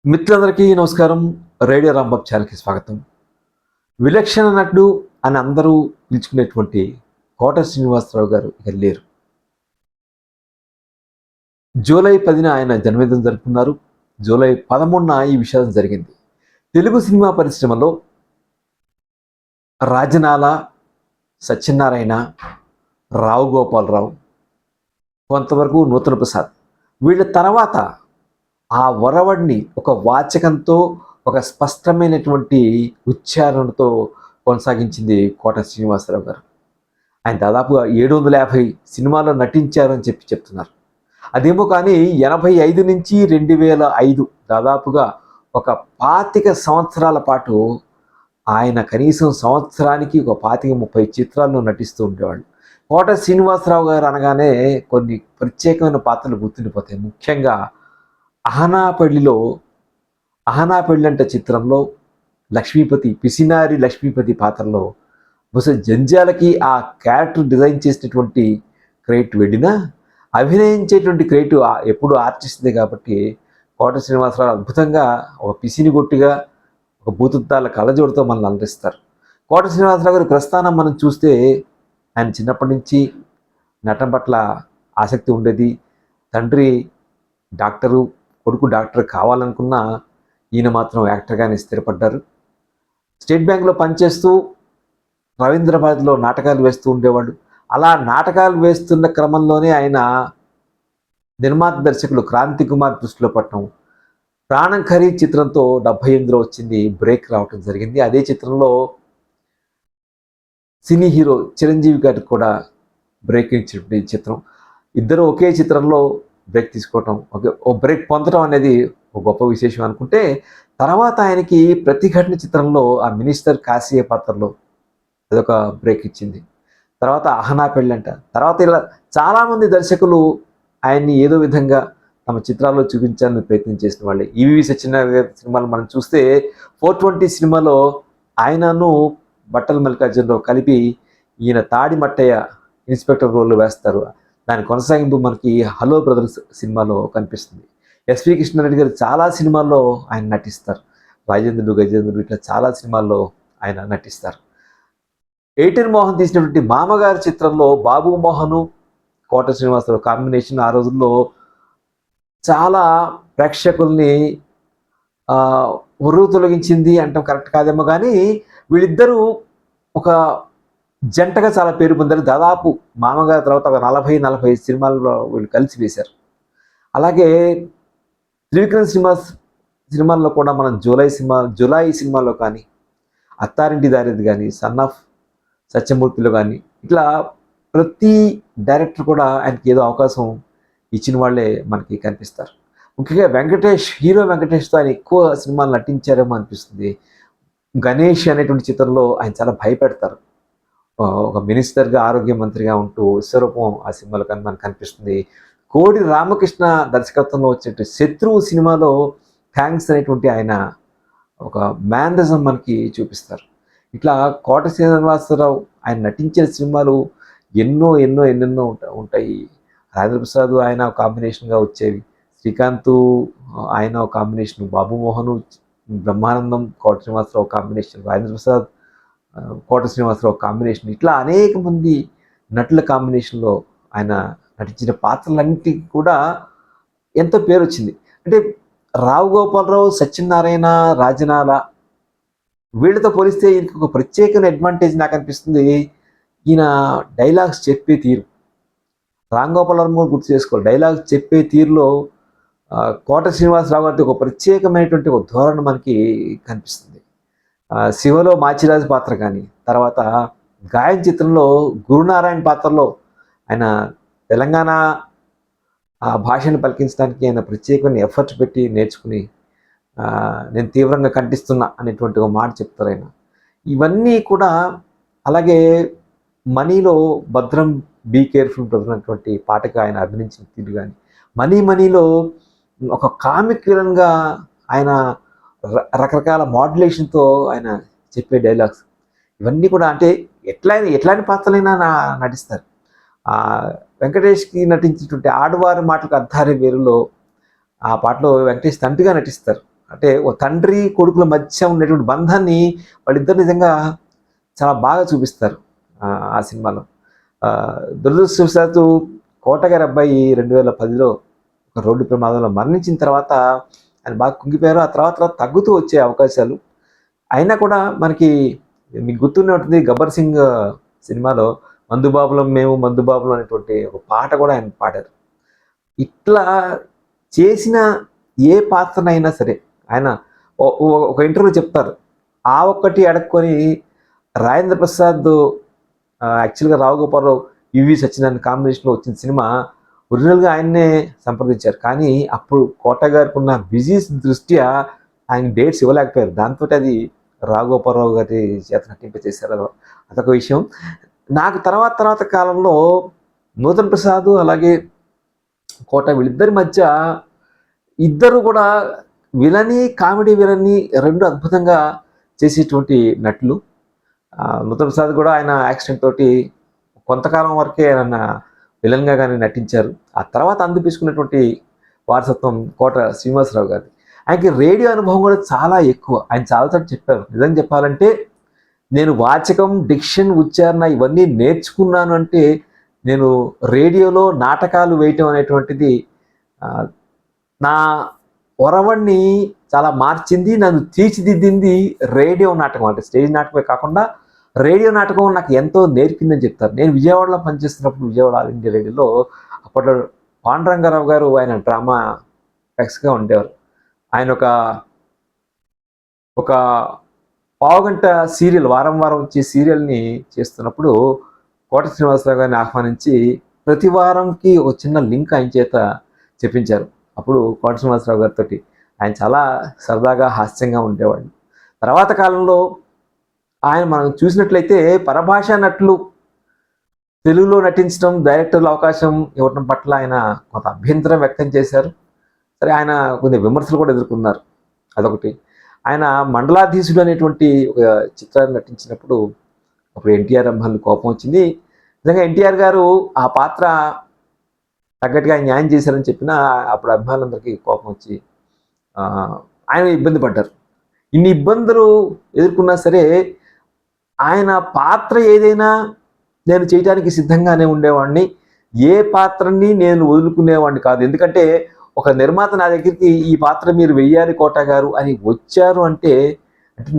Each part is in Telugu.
మిత్రులందరికీ నమస్కారం. రేడియో రాంబాబు ఛానల్‌కి స్వాగతం. విలక్షణ నటుడు అని అందరూ పిలుచుకునేటువంటి కోట శ్రీనివాసరావు గారు ఇక లేరు. జూలై 10న ఆయన జన్మదినం జరుపుకున్నారు. జూలై 13న ఈ విషాదం జరిగింది. తెలుగు సినిమా పరిశ్రమలో రాజనాల, సత్యనారాయణ, రావు గోపాలరావు, కొంతవరకు నూతన ప్రసాద్ వీళ్ళ తర్వాత ఆ ఒరవడిని ఒక వాచకంతో, ఒక స్పష్టమైనటువంటి ఉచ్చారణతో కొనసాగించింది కోట శ్రీనివాసరావు గారు. ఆయన దాదాపుగా 750 సినిమాల్లో నటించారు అని చెప్తున్నారు. అదేమో కానీ 85 నుంచి 2005 దాదాపుగా ఒక 25 సంవత్సరాల పాటు ఆయన కనీసం సంవత్సరానికి ఒక 25-30 చిత్రాల్లో నటిస్తూ ఉండేవాళ్ళు. కోట శ్రీనివాసరావు గారు అనగానే కొన్ని ప్రత్యేకమైన పాత్రలు గుర్తుండిపోతాయి. ముఖ్యంగా అహనా పెళ్ళంట చిత్రంలో లక్ష్మీపతి, పిసినారి లక్ష్మీపతి పాత్రలో బహుశా జంజాలకి ఆ క్యారెక్టర్ డిజైన్ చేసినటువంటి క్రెడిట్ వెళ్ళినా అభినయించేటువంటి క్రెడిట్ ఎప్పుడు ఆర్టిస్ట్దే కాబట్టి కోట శ్రీనివాసరావు అద్భుతంగా ఒక పిసినిగొట్టిగా, ఒక భూతద్దాల కళ్ళజోడుతో మనల్ని అలరిస్తారు. కోట శ్రీనివాసరావు గారి ప్రస్థానం మనం చూస్తే ఆయన చిన్నప్పటి నుంచి నటన పట్ల ఆసక్తి ఉండేది. తండ్రి డాక్టరు, కొడుకు డాక్టర్ కావాలనుకున్నా ఈయన మాత్రం యాక్టర్గానే స్థిరపడ్డారు. స్టేట్ బ్యాంక్లో పనిచేస్తూ రవీంద్రభారతిలో నాటకాలు వేస్తూ ఉండేవాడు. అలా నాటకాలు వేస్తున్న క్రమంలోనే ఆయన నిర్మాత దర్శకులు క్రాంతి కుమార్ దృష్టిలో పట్టడం, ప్రాణం ఖరీద్ చిత్రంతో 78లో వచ్చింది బ్రేక్ రావటం జరిగింది. అదే చిత్రంలో సినీ హీరో చిరంజీవి గారికి కూడా బ్రేక్ ఇచ్చినటువంటి చిత్రం. ఇద్దరు ఒకే చిత్రంలో బ్రేక్ తీసుకోవటం, ఓ బ్రేక్ పొందడం అనేది ఒక గొప్ప విశేషం అనుకుంటే, తర్వాత ఆయనకి ప్రతిఘటన చిత్రంలో ఆ మినిస్టర్ కాశీయ పాత్రలో అదొక బ్రేక్ ఇచ్చింది. తర్వాత అహనా పెళ్ళంట, తర్వాత ఇలా చాలామంది దర్శకులు ఆయన్ని ఏదో విధంగా తమ చిత్రాల్లో చూపించాలని ప్రయత్నం చేసిన వాళ్ళే. ఈవీవి సత్యనారాయణ సినిమాలు మనం చూస్తే 420 సినిమాలో ఆయనను బట్టల మల్లికార్జునరావు కలిపి ఈయన తాడి మట్టయ్య ఇన్స్పెక్టర్ రోల్ వేస్తారు. దాని కొనసాగింపు మనకి హలో బ్రదర్స్ సినిమాలో కనిపిస్తుంది. ఎస్వి కృష్ణారెడ్డి గారు చాలా సినిమాల్లో ఆయన నటిస్తారు. రాజేంద్రుడు, గజేంద్రుడు ఇట్లా చాలా సినిమాల్లో ఆయన నటిస్తారు. ఏటెన్ మోహన్ తీసినటువంటి మామగారి చిత్రంలో బాబు మోహను, కోట శ్రీనివాసరావు కాంబినేషన్ ఆ రోజుల్లో చాలా ప్రేక్షకుల్ని ఉరువు తొలగించింది అంటాం కరెక్ట్ కాదేమో కానీ, వీళ్ళిద్దరూ ఒక జంటగా చాలా పేరు పొందారు. దాదాపు మామగారి తర్వాత ఒక 40-45 సినిమాల్లో వీళ్ళు కలిసి వేశారు. అలాగే త్రివిక్రమ్ సినిమాల్లో కూడా మనం జులై సినిమాలో కానీ, అత్తారింటి దారిది కానీ, సన్ ఆఫ్ సత్యమూర్తిలో కానీ ఇట్లా ప్రతి డైరెక్టర్ కూడా ఆయనకి ఏదో అవకాశం ఇచ్చిన వాళ్ళే మనకి కనిపిస్తారు. ముఖ్యంగా హీరో వెంకటేష్తో ఆయన ఎక్కువ సినిమాలు నటించారేమో అనిపిస్తుంది. గణేష్ అనేటువంటి చిత్రంలో ఆయన చాలా భయపెడతారు. ఒక మినిస్టర్గా, ఆరోగ్య మంత్రిగా ఉంటూ విశ్వరూపం ఆ సినిమాలో కానీ మనకు కనిపిస్తుంది. కోడి రామకృష్ణ దర్శకత్వంలో వచ్చే శత్రువు సినిమాలో థ్యాంక్స్ అనేటువంటి ఆయన ఒక మ్యానరిజం మనకి చూపిస్తారు. ఇట్లా కోట శ్రీనివాసరావు ఆయన నటించిన సినిమాలు ఎన్నెన్నో ఉంటాయి. రాజేంద్ర ప్రసాద్ ఆయన కాంబినేషన్గా వచ్చేవి, శ్రీకాంత్ ఆయన ఒక కాంబినేషన్, బాబు మోహన్, బ్రహ్మానందం, కోట శ్రీనివాసరావు కాంబినేషన్, రాజేంద్ర ప్రసాద్, కోట శ్రీనివాసరావు కాంబినేషన్, ఇట్లా అనేక మంది నటుల కాంబినేషన్లో ఆయన నటించిన పాత్రలన్నిటికీ కూడా ఎంతో పేరు వచ్చింది. అంటే రావు గోపాలరావు, సత్యనారాయణ, రాజనాల వీళ్ళతో పోలిస్తే ఈయనకి ఒక ప్రత్యేకమైన అడ్వాంటేజ్ నాకు అనిపిస్తుంది. ఈయన డైలాగ్స్ చెప్పే తీరు, రామ్ గోపాల్ వర్మ గుర్తు చేసుకోవాలి. డైలాగ్స్ చెప్పే తీరులో కోట శ్రీనివాసరావు గారికి ఒక ప్రత్యేకమైనటువంటి ఒక ధోరణి మనకి కనిపిస్తుంది. శివలో మాచిరాజు పాత్ర కానీ, తర్వాత గాయం చిత్రంలో గురునారాయణ పాత్రలో ఆయన తెలంగాణ భాషను పలికించడానికి ఆయన ప్రత్యేకమైన ఎఫర్ట్ పెట్టి నేర్చుకుని నేను తీవ్రంగా ఖండిస్తున్నా అనేటువంటి ఒక మాట చెప్తారు ఆయన. ఇవన్నీ కూడా అలాగే మనీలో భద్రం బీ కేర్ఫుల్ బ్రదర్ అనేటువంటి పాటగా ఆయన అభినయించిన తీరు కానీ, మనీలో ఒక కామిక్ విలన్గా ఆయన రకరకాల మాడ్యులేషన్తో ఆయన చెప్పే డైలాగ్స్ ఇవన్నీ కూడా అంటే ఎట్లాంటి పాత్రలైనా నటిస్తారు. వెంకటేష్కి నటించినటువంటి ఆడవారి మాటలకు అర్థారే వేరులో ఆ పాటలో వెంకటేష్ తండ్రిగా నటిస్తారు. అంటే ఓ తండ్రి కొడుకుల మధ్య ఉన్నటువంటి బంధాన్ని వాళ్ళిద్దరు నిజంగా చాలా బాగా చూపిస్తారు ఆ సినిమాలో. దురదృష్టవశాత్తు కోట గారి అబ్బాయి 2010లో ఒక రోడ్డు ప్రమాదంలో మరణించిన తర్వాత ఆయన బాగా కుంగిపోయారు. ఆ తర్వాత తగ్గుతూ వచ్చే అవకాశాలు. అయినా కూడా మనకి మీకు గుర్తుండే ఉంటుంది 'గబ్బర్ సింగ్' సినిమాలో 'మందుబాబులం మేము మందుబాబులం' అనేటువంటి ఒక పాట కూడా ఆయన పాడారు. ఇట్లా చేసిన ఏ పాత్రనైనా సరే ఆయన ఒక ఇంటర్వ్యూలో చెప్తారు, ఆ ఒక్కటి అడక్కొని రాజేంద్ర ప్రసాద్ యాక్చువల్గా రావు గోపాలరావు, యువి సత్యనారాయణ కాంబినేషన్లో వచ్చిన సినిమా ఒరిజినల్గా ఆయన్నే సంప్రదించారు. కానీ అప్పుడు కోట గారికి ఉన్న బిజీ దృష్ట్యా ఆయన డేట్స్ ఇవ్వలేకపోయారు. దాంతో అది రావు గోపాలరావు గారి చేత నటింపచేశారు. అదొక విషయం. నాకు తర్వాత కాలంలో నూతన్ ప్రసాద్ అలాగే కోట వీళ్ళిద్దరి మధ్య ఇద్దరు కూడా కామెడీ విలని రెండు అద్భుతంగా చేసేటువంటి నటులు. నూతన్ ప్రసాద్ కూడా ఆయన యాక్సిడెంట్ తోటి కొంతకాలం వరకే ఆయన విలన్గా కానీ నటించారు. ఆ తర్వాత అందిపించుకున్నటువంటి వారసత్వం కోట శ్రీనివాసరావు గారి. ఆయనకి రేడియో అనుభవం కూడా చాలా ఎక్కువ. ఆయన చాలాసార్లు చెప్పారు, నిజంగా చెప్పాలంటే నేను వాచకం, డిక్షన్, ఉచ్చారణ ఇవన్నీ నేర్చుకున్నాను అంటే నేను రేడియోలో నాటకాలు వేయటం అనేటువంటిది నా ఒరవడిని చాలా మార్చింది, నన్ను తీర్చిదిద్దింది రేడియో నాటకం. అంటే స్టేజ్ నాటకమే కాకుండా రేడియో నాటకం నాకు ఎంతో నేర్పిందని చెప్తారు. నేను విజయవాడలో పనిచేస్తున్నప్పుడు విజయవాడ ఆల్ ఇండియా రేడియోలో అప్పట్లో పాండురంగారావు గారు ఆయన డ్రామా ఎక్స్గా ఉండేవారు. ఆయన ఒక పావుగంట సీరియల్ వారం వచ్చే సీరియల్ని చేస్తున్నప్పుడు కోట శ్రీనివాసరావు గారిని ఆహ్వానించి ప్రతి వారంకి ఒక చిన్న లింక్ ఆయన చేత చెప్పించారు. అప్పుడు కోట శ్రీనివాసరావు గారితో ఆయన చాలా సరదాగా హాస్యంగా ఉండేవాళ్ళు. తర్వాత కాలంలో ఆయన మనం చూసినట్లయితే పరభాషా నటులు తెలుగులో నటించడం, డైరెక్టర్లు అవకాశం ఇవ్వడం పట్ల ఆయన కొంత అభ్యంతరం వ్యక్తం చేశారు. సరే, ఆయన కొన్ని విమర్శలు కూడా ఎదుర్కొన్నారు. అదొకటి. ఆయన మండలాధీశుడు అనేటువంటి ఒక చిత్రాన్ని నటించినప్పుడు అప్పుడు ఎన్టీఆర్ అభిమానులు కోపం వచ్చింది. నిజంగా ఎన్టీఆర్ గారు ఆ పాత్ర తగ్గట్టుగా ఆయన న్యాయం చేశారని చెప్పినా అప్పుడు అభిమానులందరికీ కోపం వచ్చి ఆయన ఇబ్బంది పడ్డారు. ఇన్ని ఇబ్బందులు ఎదుర్కొన్నా సరే ఆయన పాత్ర ఏదైనా నేను చేయడానికి సిద్ధంగానే ఉండేవాడిని, ఏ పాత్రని నేను వదులుకునేవాడిని కాదు. ఎందుకంటే ఒక నిర్మాత నా దగ్గరికి ఈ పాత్ర మీరు వెయ్యాలి కోట గారు అని వచ్చారు అంటే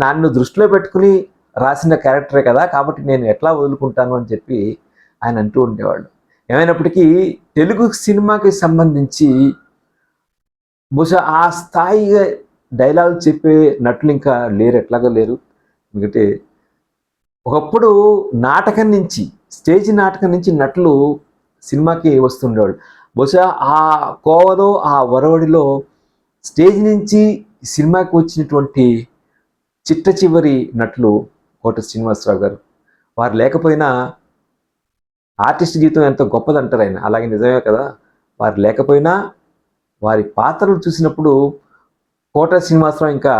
నన్ను దృష్టిలో పెట్టుకుని రాసిన క్యారెక్టరే కదా, కాబట్టి నేను ఎట్లా వదులుకుంటాను అని చెప్పి ఆయన అంటూ ఉండేవాళ్ళు. ఏమైనప్పటికీ తెలుగు సినిమాకి సంబంధించి బహుశా ఆ స్థాయిగా డైలాగ్ చెప్పే నటులు ఇంకా లేరు, ఎట్లాగో లేరు. ఎందుకంటే ఒకప్పుడు నాటకం నుంచి, స్టేజ్ నాటకం నుంచి నటులు సినిమాకి వస్తుండేవాళ్ళు. బహుశా ఆ కోవలో, ఆ వరవడిలో స్టేజ్ నుంచి సినిమాకి వచ్చినటువంటి చిట్ట చివరి నటులు కోట శ్రీనివాసరావు గారు. వారు లేకపోయినా ఆర్టిస్ట్ జీవితం ఎంతో గొప్పదంటారు ఆయన. అలాగే నిజమే కదా. వారు లేకపోయినా వారి పాత్రలు చూసినప్పుడు కోట శ్రీనివాసరావు ఇంకా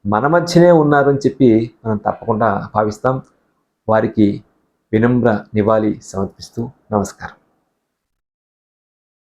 మన మధ్యనే ఉన్నారు అని చెప్పి మనం తప్పకుండా భావిస్తాం. వారికి వినమ్ర నివాళి సమర్పిస్తూ నమస్కారం.